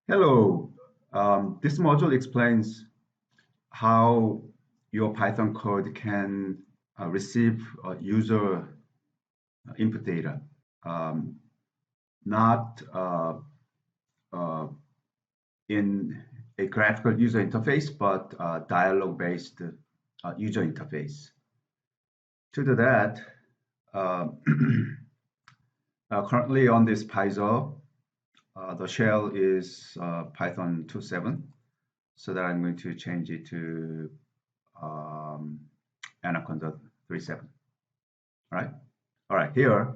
Hello. This module explains how your Python code can receive user input data, um, not uh, in a graphical user interface, but dialogue-based user interface. To do that, uh, currently on this Python, the shell is Python 2.7, so that I'm going to change it to um, Anaconda 3.7. All right. Here,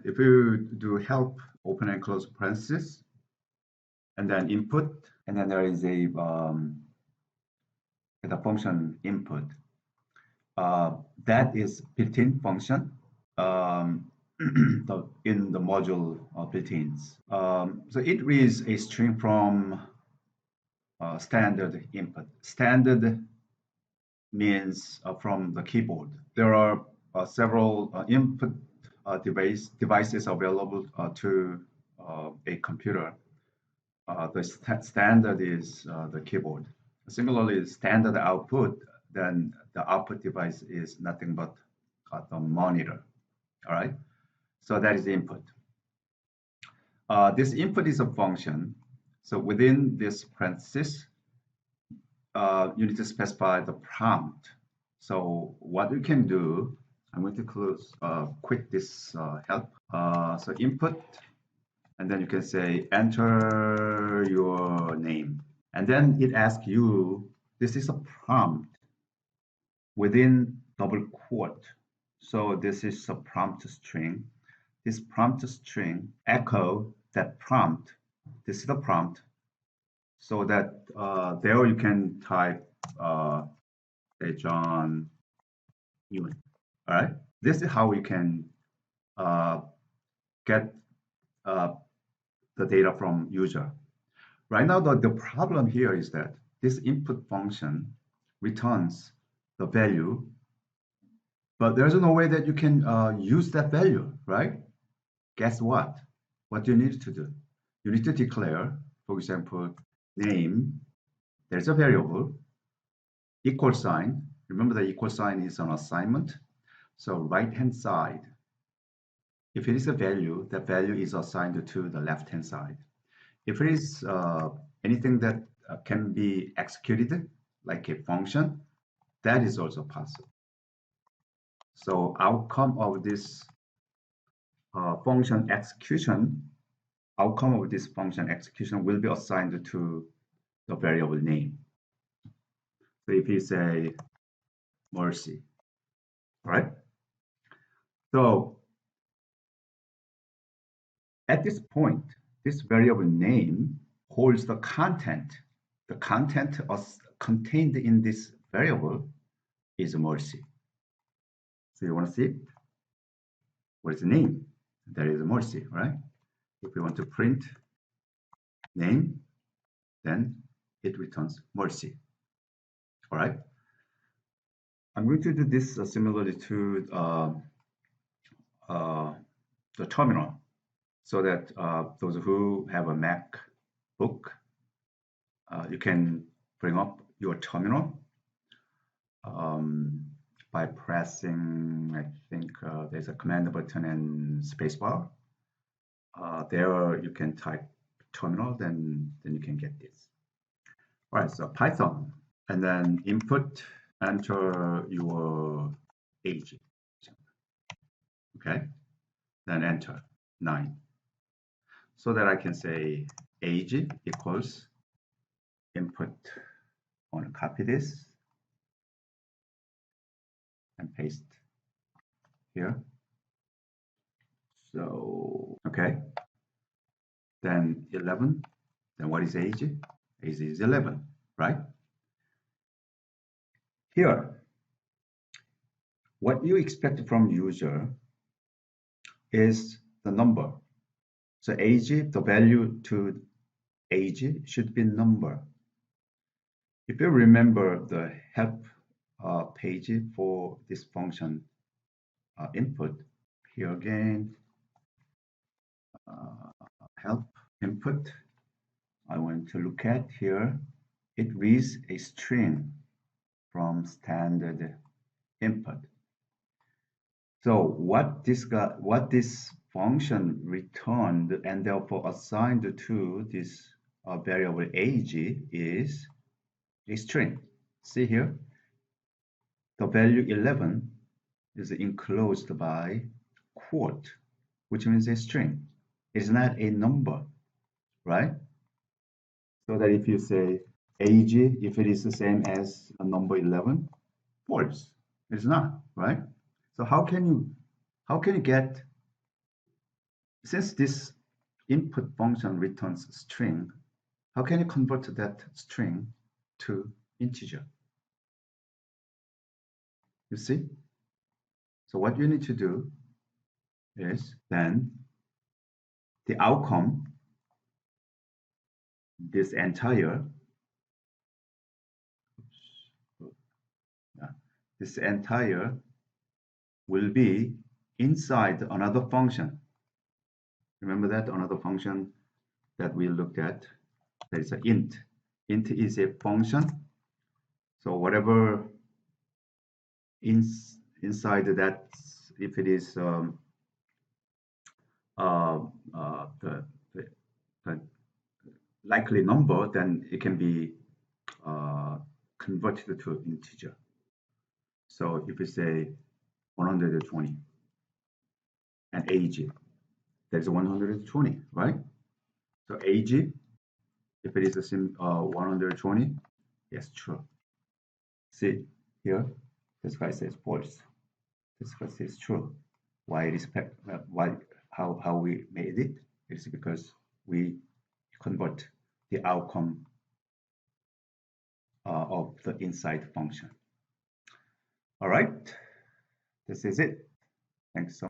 if you do help, open and close parentheses, and then input, and then there is the function input. That is built-in function um, in the module built-ins. So it reads a string from standard input. Standard means from the keyboard. There are several input devices available to a computer. The standard is the keyboard. Similarly, standard output, then the output device is nothing but the monitor. All right, so that is the input. This input is a function. So within this parenthesis, you need to specify the prompt. So what you can do, I'm going to quit this help. So input, and then you can say enter your name. And then it asks you, this is a prompt within double quote. So this is a prompt string. This prompt string echo that prompt. This is the prompt. So that there you can type say John Newman. All right. This is how you can get the data from user. Right now, the problem here is that this input function returns the value, but there's no way that you can use that value, right? Guess what? What do you need to do? You need to declare, for example, name. There's a variable, equal sign. Remember the equal sign is an assignment. So right-hand side, if it is a value, that value is assigned to the left-hand side. If it is anything that can be executed, like a function, that is also possible. So outcome of this function execution will be assigned to the variable name. So if you say mercy, all right? So at this point, this variable name holds the content. The content contained in this variable is mercy. So you want to see it? What is the name? There is mercy, right? If we want to print name, then it returns mercy. All right. I'm going to do this similarly to the terminal, so that those who have a MacBook, you can bring up your terminal by pressing, I think there's a command button and spacebar. There you can type terminal, then you can get this. All right, so Python, and then input, enter your age. Okay, then enter 9. So that I can say age equals input. I want to copy this and paste here. So, okay. Then 11. Then what is age? Age is 11, right? Here, what you expect from user is the number. So age, the value to age should be number. If you remember the help page for this function input, here again, help input, I want to look at here. It reads a string from standard input. So what this function returned and therefore assigned to this variable age is a string. See here, the value 11 is enclosed by quote, which means a string. It's not a number, right? So that if you say age, if it is the same as a number 11, false. It's not, right? So how can you get, since this input function returns string, how can you convert that string to integer? You see? So what you need to do is then the outcome, this entire will be inside another function. Remember that another function that we looked at, that is an int. Int is a function. So whatever inside that, if it is the likely number, then it can be converted to integer. So if we say 120 and age, that's 120, right? So age, if it is the same 120, yes, true. See here, this guy says false. This guy says true. Why it is why how we made it? It's because we convert the outcome of the inside function. All right, this is it. Thanks so much.